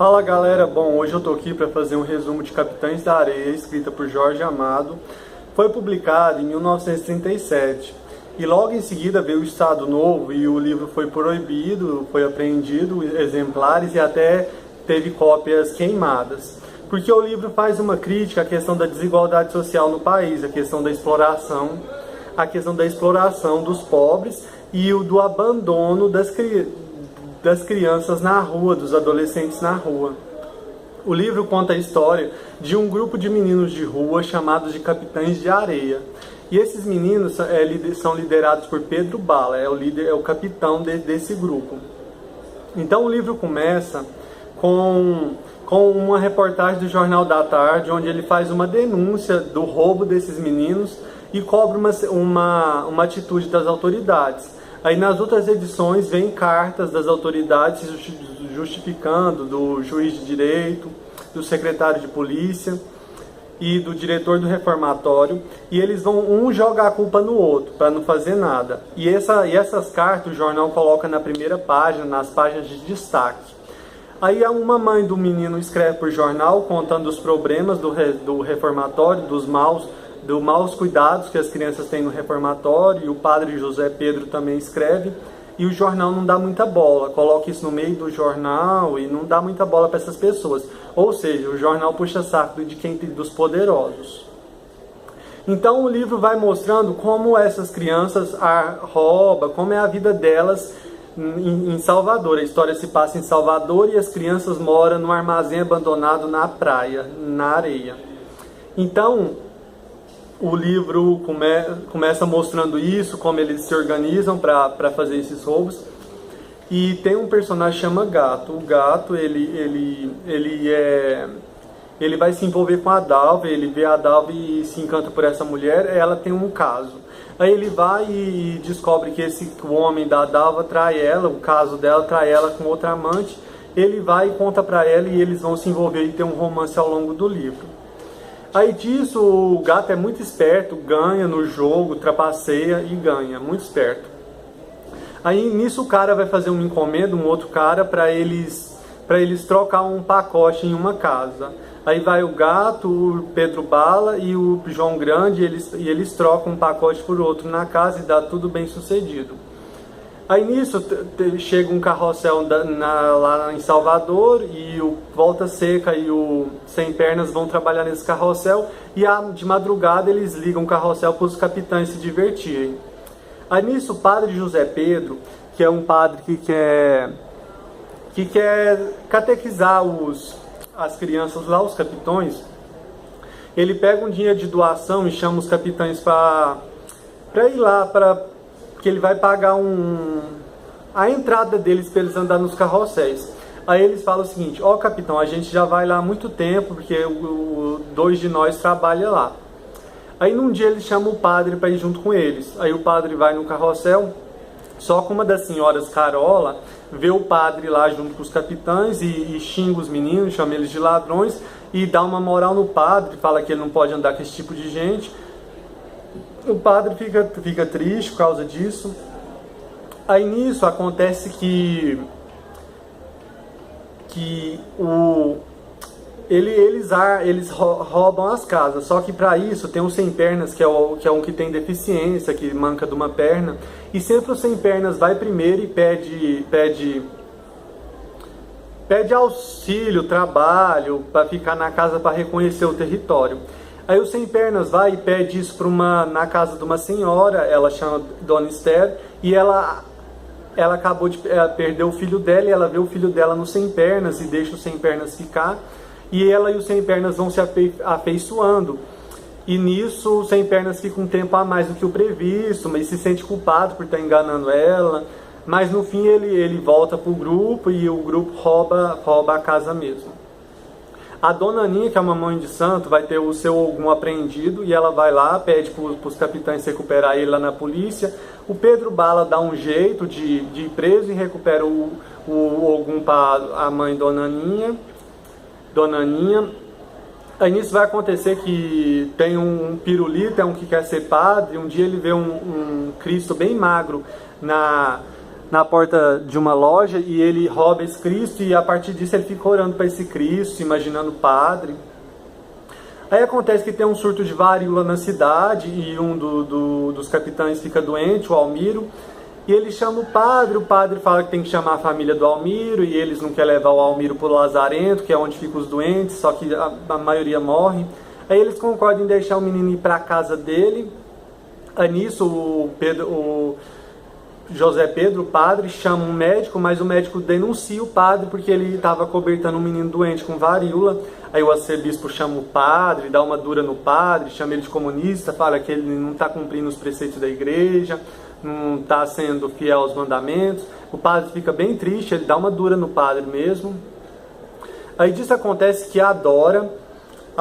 Fala galera, bom, hoje eu tô aqui para fazer um resumo de Capitães da Areia, escrita por Jorge Amado. Foi publicado em 1937 e logo em seguida veio o Estado Novo e o livro foi proibido, foi apreendido, exemplares e até teve cópias queimadas. Porque o livro faz uma crítica à questão da desigualdade social no país, a questão da exploração dos pobres e o do abandono das crianças na rua, dos adolescentes na rua. O livro conta a história de um grupo de meninos de rua chamados de Capitães de Areia. E esses meninos são liderados por Pedro Bala, é o capitão desse grupo. Então o livro começa com uma reportagem do Jornal da Tarde, onde ele faz uma denúncia do roubo desses meninos e cobra uma atitude das autoridades. Aí nas outras edições vem cartas das autoridades justificando, do juiz de direito, do secretário de polícia e do diretor do reformatório, e eles vão jogar a culpa no outro para não fazer nada. E essas cartas o jornal coloca na primeira página, nas páginas de destaque. Aí uma mãe do menino escreve por jornal contando os problemas do reformatório, dos maus cuidados que as crianças têm no reformatório, e o padre José Pedro também escreve, e o jornal não dá muita bola, coloca isso no meio do jornal e não dá muita bola para essas pessoas. Ou seja, o jornal puxa saco dos poderosos. Então o livro vai mostrando como essas crianças roubam, como é a vida delas em Salvador. A história se passa em Salvador e as crianças moram num armazém abandonado na praia, na areia. Então o livro começa mostrando isso, como eles se organizam para fazer esses roubos. E tem um personagem que chama Gato. O Gato, ele vai se envolver com a Dalva, ele vê a Dalva e se encanta por essa mulher, ela tem um caso. Aí ele vai e descobre que o homem da Dalva trai ela, o caso dela trai ela com outra amante. Ele vai e conta para ela e eles vão se envolver e ter um romance ao longo do livro. Aí disso, o Gato é muito esperto, ganha no jogo, trapaceia e ganha, muito esperto. Aí nisso o cara vai fazer uma encomenda, um outro cara, para eles trocar um pacote em uma casa. Aí vai o Gato, o Pedro Bala e o João Grande, e eles trocam um pacote por outro na casa e dá tudo bem sucedido. Aí nisso chega um carrossel lá em Salvador e o Volta Seca e o Sem Pernas vão trabalhar nesse carrossel e de madrugada eles ligam o carrossel para os capitães se divertirem. Aí nisso o padre José Pedro, que é um padre que quer catequizar as crianças lá, os capitães, ele pega um dinheiro de doação e chama os capitães para ir lá, que ele vai pagar a entrada deles para eles andarem nos carrosséis. Aí eles falam o seguinte: ó, capitão, a gente já vai lá há muito tempo, porque dois de nós trabalham lá. Aí num dia eles chamam o padre para ir junto com eles. Aí o padre vai no carrossel, só que uma das senhoras Carola vê o padre lá junto com os capitães e xinga os meninos, chama eles de ladrões e dá uma moral no padre, fala que ele não pode andar com esse tipo de gente. O padre fica triste por causa disso. Aí nisso acontece que eles roubam as casas. Só que para isso tem um Sem Pernas, que é um que tem deficiência, que manca de uma perna. E sempre o Sem Pernas vai primeiro e pede auxílio, trabalho, para ficar na casa para reconhecer o território. Aí o Sem Pernas vai e pede isso na casa de uma senhora, ela chama Dona Esther, e ela acabou de perder o filho dela, e ela vê o filho dela no Sem Pernas e deixa o Sem Pernas ficar, e ela e o Sem Pernas vão se afeiçoando. E nisso o Sem Pernas fica um tempo a mais do que o previsto, mas se sente culpado por estar enganando ela, mas no fim ele volta pro grupo e o grupo rouba a casa mesmo. A Dona Aninha, que é uma mãe de santo, vai ter o seu Ogum apreendido e ela vai lá, pede para os capitães recuperar ele lá na polícia. O Pedro Bala dá um jeito de ir preso e recupera o Ogum para a mãe Dona Aninha. Aí nisso vai acontecer que tem um pirulito, um que quer ser padre. Um dia ele vê um Cristo bem magro na porta de uma loja e ele rouba esse Cristo e a partir disso ele fica orando para esse Cristo, imaginando o padre. Aí acontece que tem um surto de varíola na cidade e um dos capitães fica doente, o Almiro, e ele chama o padre fala que tem que chamar a família do Almiro e eles não querem levar o Almiro para o Lazarento, que é onde ficam os doentes, só que a maioria morre. Aí eles concordam em deixar o menino ir para a casa dele. Aí nisso o José Pedro, o padre, chama um médico, mas o médico denuncia o padre porque ele estava cobertando um menino doente com varíola. Aí o arcebispo chama o padre, dá uma dura no padre, chama ele de comunista, fala que ele não está cumprindo os preceitos da igreja, não está sendo fiel aos mandamentos. O padre fica bem triste, ele dá uma dura no padre mesmo. Aí disso acontece que a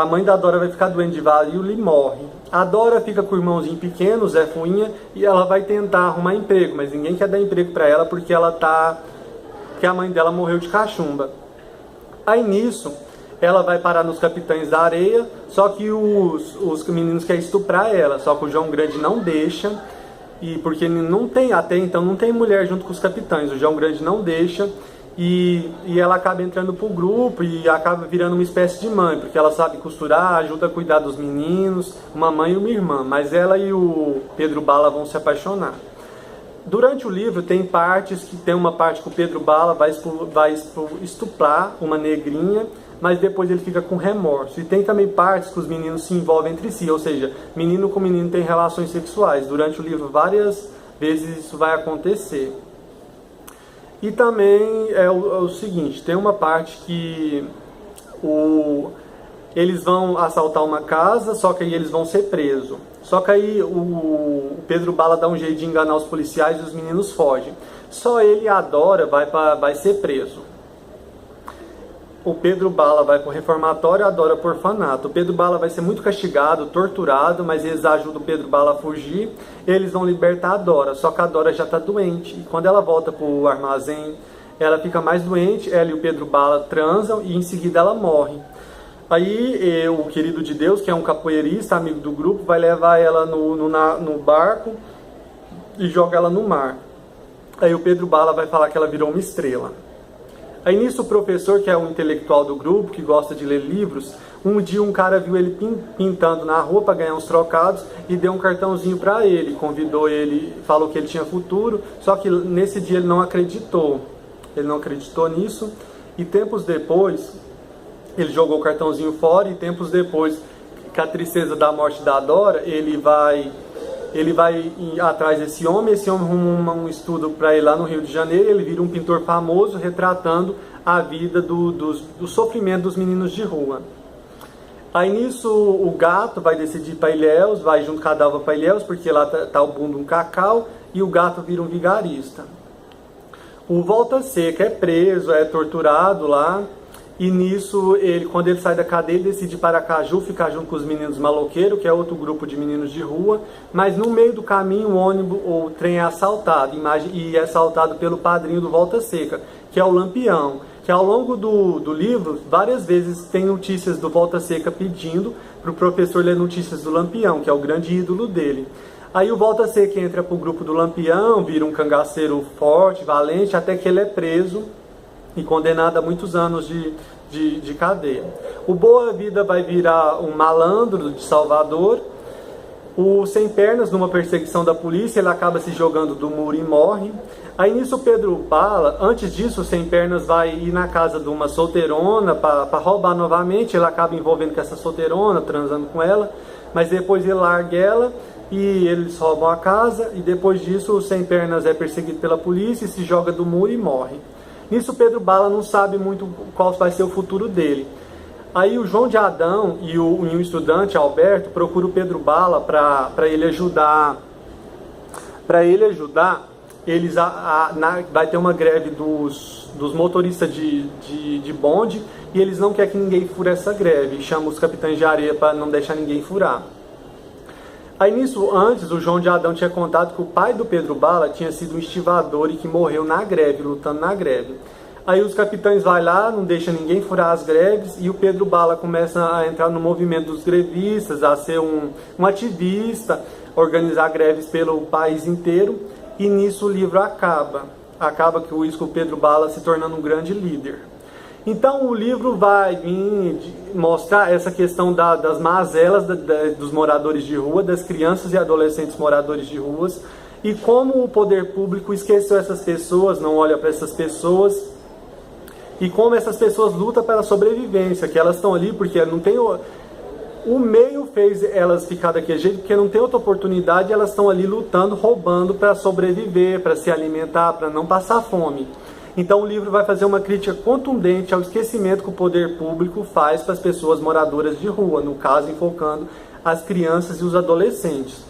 mãe da Dora vai ficar doente de varíola e morre. A Dora fica com o irmãozinho pequeno, o Zé Fuinha, e ela vai tentar arrumar emprego, mas ninguém quer dar emprego para ela porque porque a mãe dela morreu de cachumba. Aí nisso, ela vai parar nos Capitães da Areia, só que os meninos querem estuprar ela, só que o João Grande não deixa, e porque não tem, até então não tem mulher junto com os capitães, o João Grande não deixa, e ela acaba entrando pro grupo e acaba virando uma espécie de mãe, porque ela sabe costurar, ajuda a cuidar dos meninos, uma mãe e uma irmã, mas ela e o Pedro Bala vão se apaixonar. Durante o livro tem uma parte que o Pedro Bala vai estuprar uma negrinha, mas depois ele fica com remorso. E tem também partes que os meninos se envolvem entre si, ou seja, menino com menino tem relações sexuais. Durante o livro várias vezes isso vai acontecer. E também é o seguinte, tem uma parte que eles vão assaltar uma casa, só que aí eles vão ser presos. Só que aí o Pedro Bala dá um jeito de enganar os policiais e os meninos fogem. Só ele e a Dora vai ser preso. O Pedro Bala vai para o reformatório, a Dora para o orfanato. O Pedro Bala vai ser muito castigado, torturado, mas eles ajudam o Pedro Bala a fugir. Eles vão libertar a Dora, só que a Dora já está doente. E quando ela volta para o armazém, ela fica mais doente, ela e o Pedro Bala transam e em seguida ela morre. Aí o querido de Deus, que é um capoeirista, amigo do grupo, vai levar ela no barco e joga ela no mar. Aí o Pedro Bala vai falar que ela virou uma estrela. Aí nisso o professor, que é um intelectual do grupo, que gosta de ler livros, um dia um cara viu ele pintando na rua para ganhar uns trocados e deu um cartãozinho para ele, convidou ele, falou que ele tinha futuro, só que nesse dia ele não acreditou nisso, e tempos depois ele jogou o cartãozinho fora, e tempos depois, com a tristeza da morte da Dora, ele vai ir atrás desse homem. Esse homem arruma um estudo para ele lá no Rio de Janeiro. Ele vira um pintor famoso retratando a vida do sofrimento dos meninos de rua. Aí nisso o gato vai decidir para Ilhéus, vai junto com a Dalva para Ilhéus, porque lá tá o Bundo um Cacau, e o gato vira um vigarista. O Volta Seca é preso, é torturado lá. E nisso, quando ele sai da cadeia, ele decide ir para Aracaju, ficar junto com os meninos maloqueiros, que é outro grupo de meninos de rua. Mas no meio do caminho, o trem é assaltado, e é assaltado pelo padrinho do Volta Seca, que é o Lampião. Que ao longo do livro, várias vezes tem notícias do Volta Seca pedindo para o professor ler notícias do Lampião, que é o grande ídolo dele. Aí o Volta Seca entra para o grupo do Lampião, vira um cangaceiro forte, valente, até que ele é preso e condenado a muitos anos de cadeia. O Boa Vida vai virar um malandro de Salvador. O Sem Pernas, numa perseguição da polícia, ele acaba se jogando do muro e morre. Aí nisso o Pedro Bala, antes disso o Sem Pernas vai ir na casa de uma solteirona para roubar novamente. Ele acaba envolvendo com essa solteirona, transando com ela, mas depois ele larga ela e eles roubam a casa, e depois disso o Sem Pernas é perseguido pela polícia e se joga do muro e morre. Nisso Pedro Bala não sabe muito qual vai ser o futuro dele. Aí o João de Adão e um estudante, Alberto, procura o Pedro Bala para ele ajudar. Vai ter uma greve dos motoristas de bonde, e eles não querem que ninguém fure essa greve. Chamam os capitães de areia para não deixar ninguém furar. Aí nisso, antes, o João de Adão tinha contado que o pai do Pedro Bala tinha sido um estivador e que morreu na greve, lutando na greve. Aí os capitães vão lá, não deixam ninguém furar as greves, e o Pedro Bala começa a entrar no movimento dos grevistas, a ser um ativista, organizar greves pelo país inteiro, e nisso o livro acaba. acaba que o Isco Pedro Bala se tornando um grande líder. Então o livro vai vir mostrar essa questão das mazelas dos moradores de rua, das crianças e adolescentes moradores de ruas, e como o poder público esqueceu essas pessoas, não olha para essas pessoas, e como essas pessoas lutam pela sobrevivência, que elas estão ali porque não tem... O meio fez elas ficar daquele jeito porque não tem outra oportunidade, elas estão ali lutando, roubando para sobreviver, para se alimentar, para não passar fome. Então o livro vai fazer uma crítica contundente ao esquecimento que o poder público faz para as pessoas moradoras de rua, no caso enfocando as crianças e os adolescentes.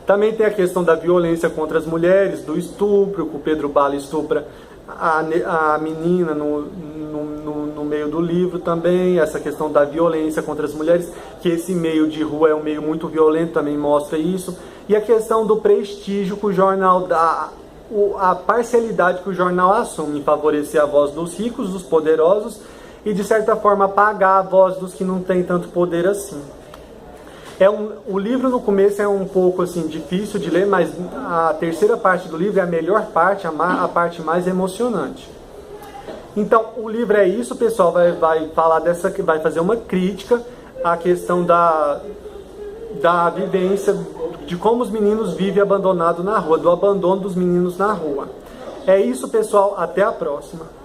Também tem a questão da violência contra as mulheres, do estupro, que o Pedro Bala estupra a menina no meio do livro também, essa questão da violência contra as mulheres, que esse meio de rua é um meio muito violento, também mostra isso. E a questão do prestígio que o jornal dá, a parcialidade que o jornal assume em favorecer a voz dos ricos, dos poderosos, e de certa forma apagar a voz dos que não têm tanto poder assim. O livro no começo é um pouco assim, difícil de ler, mas a terceira parte do livro é a melhor parte, a parte mais emocionante. Então o livro é isso, pessoal, vai falar vai fazer uma crítica à questão da vivência, de como os meninos vivem abandonados na rua, do abandono dos meninos na rua. É isso, pessoal, até a próxima.